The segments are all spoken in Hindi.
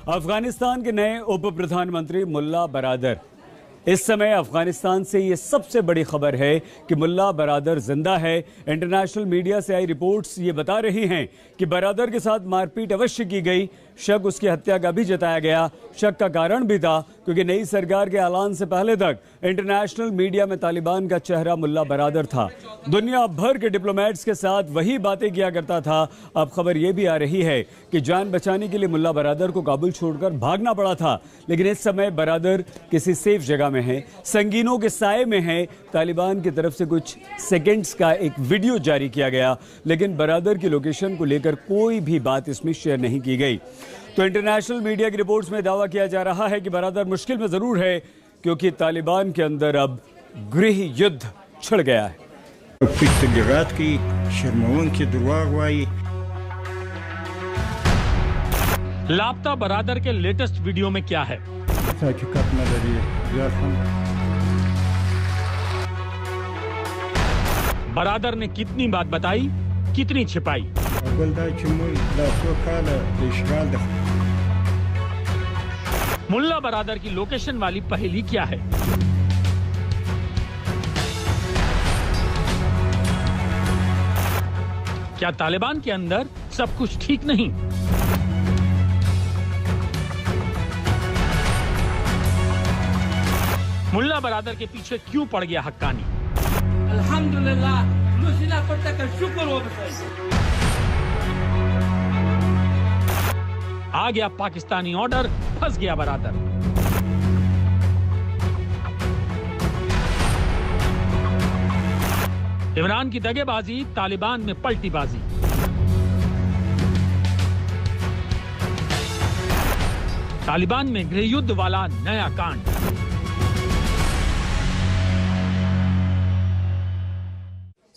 अफगानिस्तान के नए उप प्रधानमंत्री मुल्ला बरादर। इस समय अफगानिस्तान से ये सबसे बड़ी खबर है कि मुल्ला बरादर जिंदा है। इंटरनेशनल मीडिया से आई रिपोर्ट्स ये बता रही हैं कि बरादर के साथ मारपीट अवश्य की गई। शक उसकी हत्या का भी जताया गया। शक का कारण भी था क्योंकि नई सरकार के ऐलान से पहले तक इंटरनेशनल मीडिया में तालिबान का चेहरा मुल्ला बरादर था। दुनिया भर के डिप्लोमेट्स के साथ वही बातें किया करता था। अब खबर यह भी आ रही है कि जान बचाने के लिए मुल्ला बरादर को काबुल छोड़कर भागना पड़ा था, लेकिन इस समय बरादर किसी सेफ जगह में है, संगीनों के साए में है। तालिबान की तरफ से कुछ सेकंड्स का एक वीडियो जारी किया गया, लेकिन बरादर की लोकेशन को लेकर कोई भी बात इसमें शेयर नहीं की गई। तो इंटरनेशनल मीडिया की रिपोर्ट्स में दावा किया जा रहा है कि बरादर मुश्किल में जरूर है, क्योंकि तालिबान के अंदर अब गृह युद्ध छिड़ गया है। लापता बरादर के लेटेस्ट वीडियो में क्या है? बरादर ने कितनी बात बताई, कितनी छिपाई? मुल्ला बरादर की लोकेशन वाली पहेली क्या है? क्या तालिबान के अंदर सब कुछ ठीक नहीं? मुल्ला बरादर के पीछे क्यों पड़ गया हक्कानी? अल्हम्दुलिल्लाह, शुक्र हो। आ गया पाकिस्तानी ऑर्डर, फंस गया बरादर। इमरान की दगेबाजी, तालिबान में पलटीबाजी। तालिबान में गृहयुद्ध वाला नया कांड।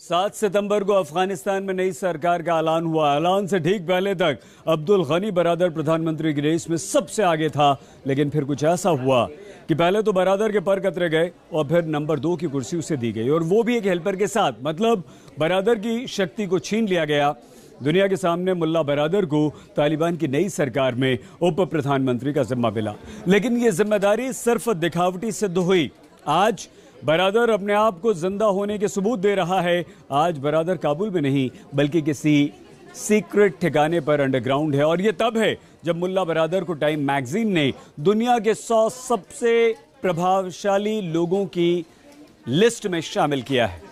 सात सितंबर को अफगानिस्तान में नई सरकार का ऐलान हुआ। ऐलान से ठीक पहले तक अब्दुल गनी बरादर प्रधानमंत्री की रेस में सबसे आगे था, लेकिन फिर कुछ ऐसा हुआ कि पहले तो बरादर के पर कतरे गए और फिर नंबर 2 की कुर्सी उसे दी गई, और वो भी एक हेल्पर के साथ। मतलब बरादर की शक्ति को छीन लिया गया। दुनिया के सामने मुल्ला बरादर को तालिबान की नई सरकार में उप प्रधानमंत्री का जिम्मा मिला, लेकिन ये जिम्मेदारी सिर्फ दिखावटी सिद्ध हुई। आज बरादर अपने आप को जिंदा होने के सबूत दे रहा है। आज बरादर काबुल में नहीं, बल्कि किसी सीक्रेट ठिकाने पर अंडरग्राउंड है, और ये तब है जब मुल्ला बरादर को टाइम मैगजीन ने दुनिया के 100 सबसे प्रभावशाली लोगों की लिस्ट में शामिल किया है।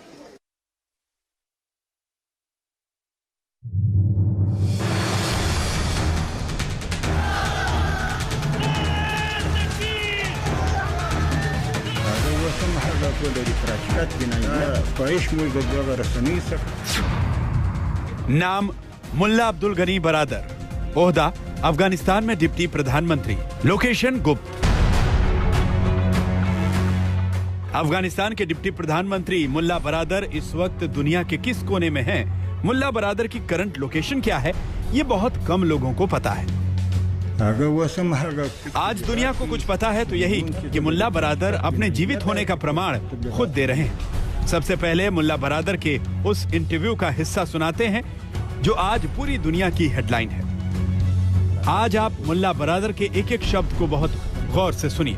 नाम मुल्ला अब्दुल गनी बरादर, ओहदा अफगानिस्तान में डिप्टी प्रधानमंत्री, लोकेशन गुप्त। अफगानिस्तान के डिप्टी प्रधानमंत्री मुल्ला बरादर इस वक्त दुनिया के किस कोने में हैं? मुल्ला बरादर की करंट लोकेशन क्या है, ये बहुत कम लोगों को पता है। आज दुनिया को कुछ पता है तो यही कि मुल्ला बरादर अपने जीवित होने का प्रमाण खुद दे रहे हैं। सबसे पहले मुल्ला बरादर के उस इंटरव्यू का हिस्सा सुनाते हैं जो आज पूरी दुनिया की हेडलाइन है। आज आप मुल्ला बरादर के एक एक शब्द को बहुत गौर से सुनिए।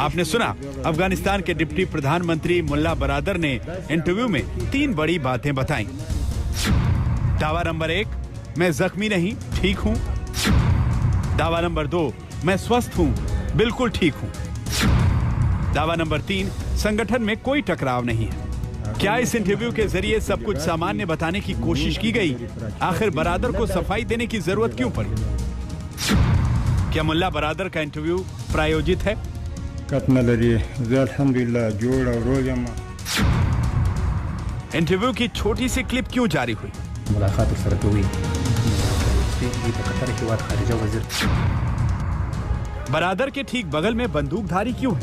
आपने सुना, अफगानिस्तान के डिप्टी प्रधानमंत्री मुल्ला बरादर ने इंटरव्यू में 3 बड़ी बातें बताई। दावा नंबर 1, मैं जख्मी नहीं, ठीक हूं। दावा नंबर 2, मैं स्वस्थ हूं, बिल्कुल ठीक हूं। दावा नंबर 3, संगठन में कोई टकराव नहीं है। क्या इस इंटरव्यू के जरिए सब कुछ सामान्य बताने की कोशिश की गई? आखिर बरादर को सफाई देने की जरूरत क्यों पड़ी? क्या मुल्ला बरादर का इंटरव्यू प्रायोजित है? इंटरव्यू की छोटी सी क्लिप क्यों जारी हुई? बरादर के ठीक बगल में बंदूकधारी क्यों है?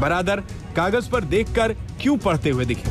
बरादर कागज पर देखकर क्यों पढ़ते हुए दिखे?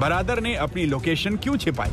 बरादर ने अपनी लोकेशन क्यों छिपाई?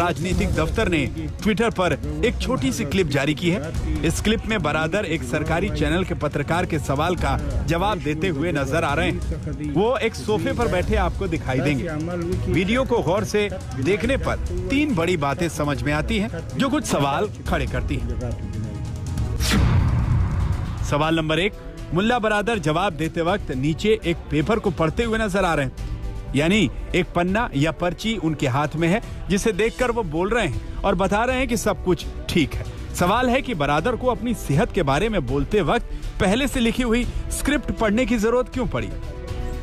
राजनीतिक दफ्तर ने ट्विटर पर एक छोटी सी क्लिप जारी की है। इस क्लिप में बरादर एक सरकारी चैनल के पत्रकार के सवाल का जवाब देते हुए नजर आ रहे हैं। वो एक सोफे पर बैठे आपको दिखाई देंगे। वीडियो को गौर से देखने पर 3 बड़ी बातें समझ में आती हैं जो कुछ सवाल खड़े करती हैं। सवाल नंबर 1, मुल्ला बरादर जवाब देते वक्त नीचे एक पेपर को पढ़ते हुए नजर आ रहे हैं, यानी एक पन्ना या पर्ची उनके हाथ में है जिसे देखकर वो बोल रहे हैं और बता रहे हैं कि सब कुछ ठीक है। सवाल है कि बरादर को अपनी सेहत के बारे में बोलते वक्त पहले से लिखी हुई स्क्रिप्ट पढ़ने की जरूरत क्यों पड़ी?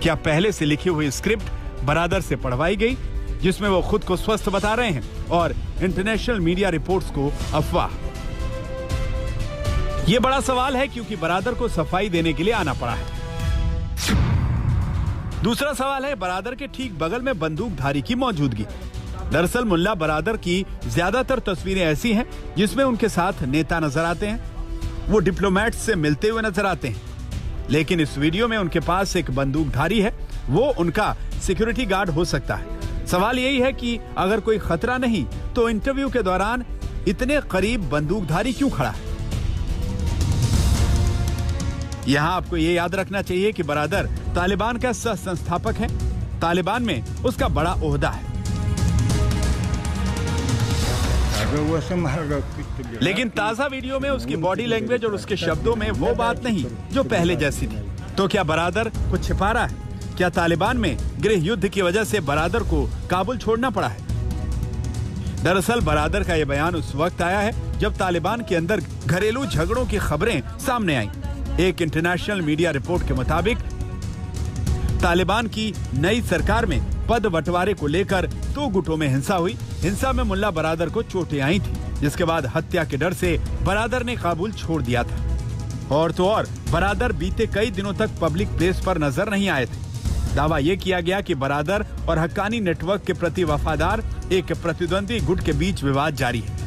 क्या पहले से लिखी हुई स्क्रिप्ट बरादर से पढ़वाई गई जिसमें वो खुद को स्वस्थ बता रहे हैं और इंटरनेशनल मीडिया रिपोर्ट्स को अफवाह? ये बड़ा सवाल है क्योंकि बरादर को सफाई देने के लिए आना पड़ा है। दूसरा सवाल है बरादर के ठीक बगल में बंदूकधारी की मौजूदगी। दरअसल मुल्ला बरादर की ज्यादातर तस्वीरें ऐसी हैं जिसमें उनके साथ नेता नजर आते हैं, वो डिप्लोमेट से मिलते हुए नजर आते हैं, लेकिन इस वीडियो में उनके पास एक बंदूकधारी है, वो उनका सिक्योरिटी गार्ड हो सकता है। सवाल यही है कि अगर कोई खतरा नहीं तो इंटरव्यू के दौरान इतने करीब बंदूकधारी क्यों खड़ा है? यहाँ आपको ये याद रखना चाहिए कि बरादर तालिबान का सह संस्थापक है, तालिबान में उसका बड़ा ओहदा है। लेकिन ताजा वीडियो में उसकी बॉडी लैंग्वेज और उसके शब्दों में वो बात नहीं जो पहले जैसी थी। तो क्या बरादर कुछ छिपा रहा है? क्या तालिबान में गृह युद्ध की वजह से बरादर को काबुल छोड़ना पड़ा है? दरअसल बरादर का यह बयान उस वक्त आया है जब तालिबान के अंदर घरेलू झगड़ों की खबरें सामने आईं। एक इंटरनेशनल मीडिया रिपोर्ट के मुताबिक तालिबान की नई सरकार में पद बंटवारे को लेकर 2 गुटों में हिंसा हुई। हिंसा में मुल्ला बरादर को चोटें आई थी, जिसके बाद हत्या के डर से बरादर ने काबुल छोड़ दिया था। और तो और बरादर बीते कई दिनों तक पब्लिक प्लेस पर नजर नहीं आए थे। दावा यह किया गया कि बरादर और हक्कानी नेटवर्क के प्रति वफादार एक प्रतिद्वंदी गुट के बीच विवाद जारी है।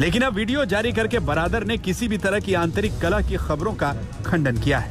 लेकिन अब वीडियो जारी करके बरादर ने किसी भी तरह की आंतरिक कलह की खबरों का खंडन किया है।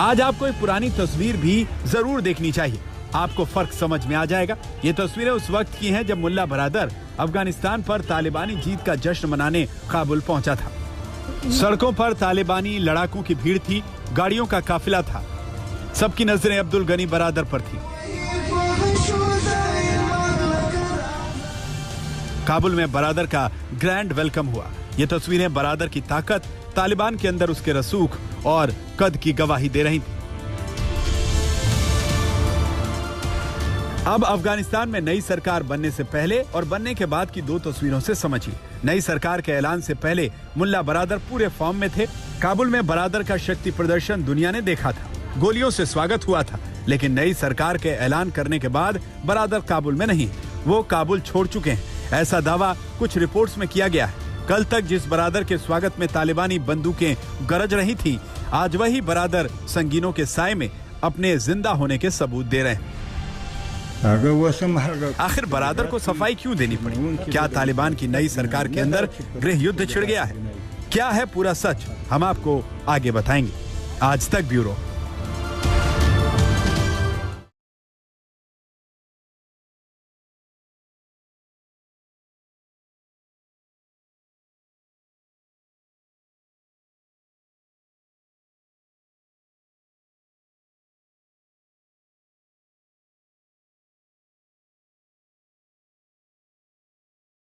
आज आपको एक पुरानी तस्वीर भी जरूर देखनी चाहिए, आपको फर्क समझ में आ जाएगा। ये तस्वीरें उस वक्त की हैं जब मुल्ला बरादर अफगानिस्तान पर तालिबानी जीत का जश्न मनाने काबुल पहुंचा था। सड़कों पर तालिबानी लड़ाकों की भीड़ थी, गाड़ियों का काफिला था, सबकी नजरें अब्दुल गनी बरादर पर थी। काबुल में बरादर का ग्रैंड वेलकम हुआ। ये तस्वीरें बरादर की ताकत, तालिबान के अंदर उसके रसूख और कद की गवाही दे रही थी। अब अफगानिस्तान में नई सरकार बनने से पहले और बनने के बाद की 2 तस्वीरों से समझिए। नई सरकार के ऐलान से पहले मुल्ला बरादर पूरे फॉर्म में थे। काबुल में बरादर का शक्ति प्रदर्शन दुनिया ने देखा था, गोलियों से स्वागत हुआ था। लेकिन नई सरकार के ऐलान करने के बाद बरादर काबुल में नहीं, वो काबुल छोड़ चुके हैं, ऐसा दावा कुछ रिपोर्ट्स में किया गया है। कल तक जिस बरादर के स्वागत में तालिबानी बंदूकें गरज रही थी, आज वही बरादर संगीनों के साए में अपने जिंदा होने के सबूत दे रहे हैं। आखिर बरादर को सफाई क्यों देनी पड़ी? क्या तालिबान की नई सरकार के अंदर गृह युद्ध छिड़ गया है? क्या है पूरा सच? हम आपको आगे बताएंगे। आज तक ब्यूरो।